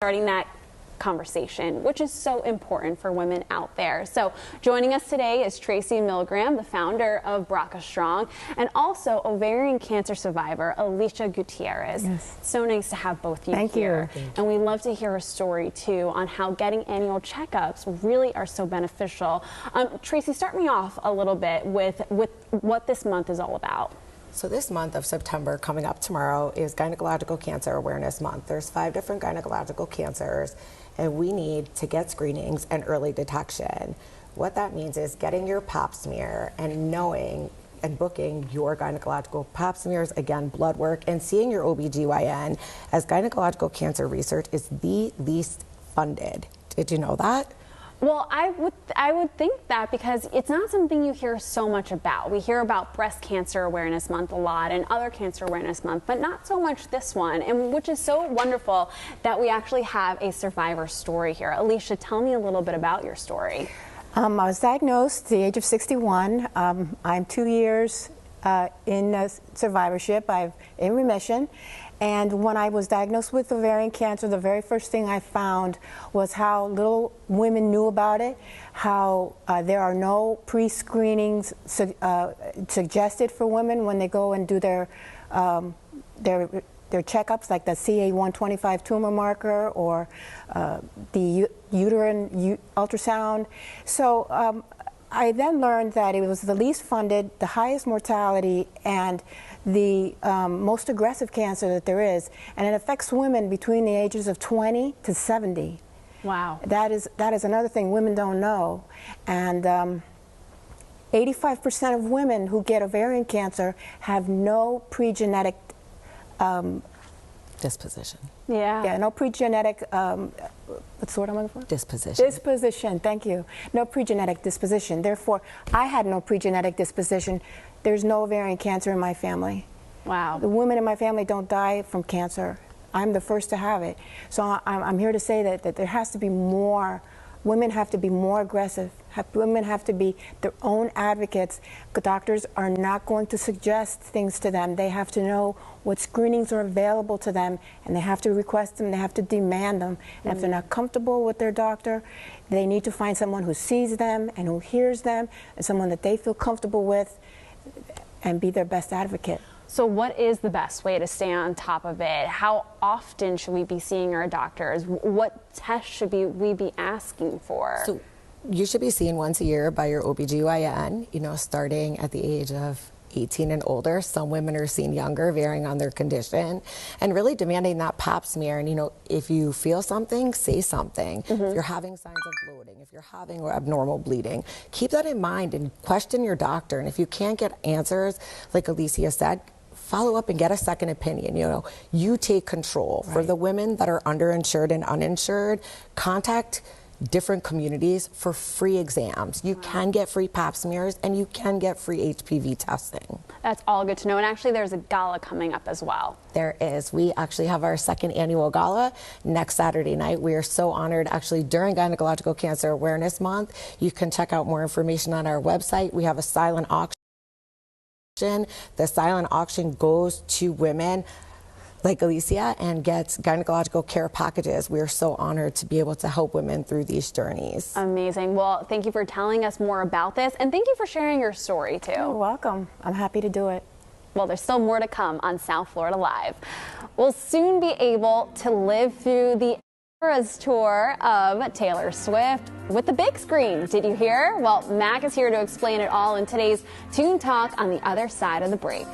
starting that conversation, which is so important for women out there. So joining us today is Tracy Milgram, the founder of BRCA Strong, and also ovarian cancer survivor Alicia Gutierrez. Yes. So nice to have both of you Thank here. you. And we love to hear a story too on how getting annual checkups really are so beneficial. Tracy, start me off a little bit with what this month is all about. So this month of September, coming up tomorrow, is Gynecological Cancer Awareness Month. There's 5 different gynecological cancers, and we need to get screenings and early detection. What that means is getting your pap smear and knowing and booking your gynecological pap smears, again, blood work, and seeing your OBGYN, as gynecological cancer research is the least funded. Did you know that? Well, I would think that because it's not something you hear so much about. We hear about Breast Cancer Awareness Month a lot and other Cancer Awareness Month, but not so much this one, and which is so wonderful that we actually have a survivor story here. Alicia, tell me a little bit about your story. I was diagnosed at the age of 61. I'm 2 years in survivorship. I'm in remission. And when I was diagnosed with ovarian cancer, the very first thing I found was how little women knew about it, how there are no pre-screenings suggested for women when they go and do their checkups, like the CA-125 tumor marker or the uterine ultrasound. So I then learned that it was the least funded, the highest mortality, and the most aggressive cancer that there is, and it affects women between the ages of 20 to 70. Wow. That is another thing women don't know. And 85% of women who get ovarian cancer have no pre-genetic Disposition. Yeah, no pre-genetic, what's the word I'm looking for? Disposition. Disposition, thank you. No pre-genetic disposition. Therefore, I had no pre-genetic disposition. There's no ovarian cancer in my family. wow. The women in my family don't die from cancer. I'm the first to have it. So I'm here to say that there has to be more. Women have to be more aggressive. Women have to be their own advocates. Doctors are not going to suggest things to them. They have to know what screenings are available to them, and they have to request them. They have to demand them. And if they're not comfortable with their doctor, they need to find someone who sees them and who hears them, and someone that they feel comfortable with, and be their best advocate. So what is the best way to stay on top of it? How often should we be seeing our doctors? What tests should we be asking for? So you should be seen once a year by your OBGYN, starting at the age of 18 and older. Some women are seen younger, varying on their condition, and really demanding that pap smear. And if you feel something, say something. If you're having signs of bloating, if you're having abnormal bleeding, keep that in mind and question your doctor. And if you can't get answers, like Alicia said, follow up and get a second opinion. You take control. Right. For the women that are underinsured and uninsured, contact different communities for free exams. You can get free pap smears, and you can get free HPV testing. That's all good to know. And actually, there's a gala coming up as well. There is. We actually have our 2nd annual gala next Saturday night. We are so honored. Actually, during Gynecological Cancer Awareness Month, you can check out more information on our website. We have a silent auction. The silent auction goes to women like Alicia and gets gynecological care packages. We are so honored to be able to help women through these journeys. Amazing. Well, thank you for telling us more about this, and thank you for sharing your story too. You're welcome. I'm happy to do it. Well, there's still more to come on South Florida Live. We'll soon be able to live through the Eras tour of Taylor Swift with the big screens. Did you hear? Well, Mac is here to explain it all in today's Toon Talk on the other side of the break.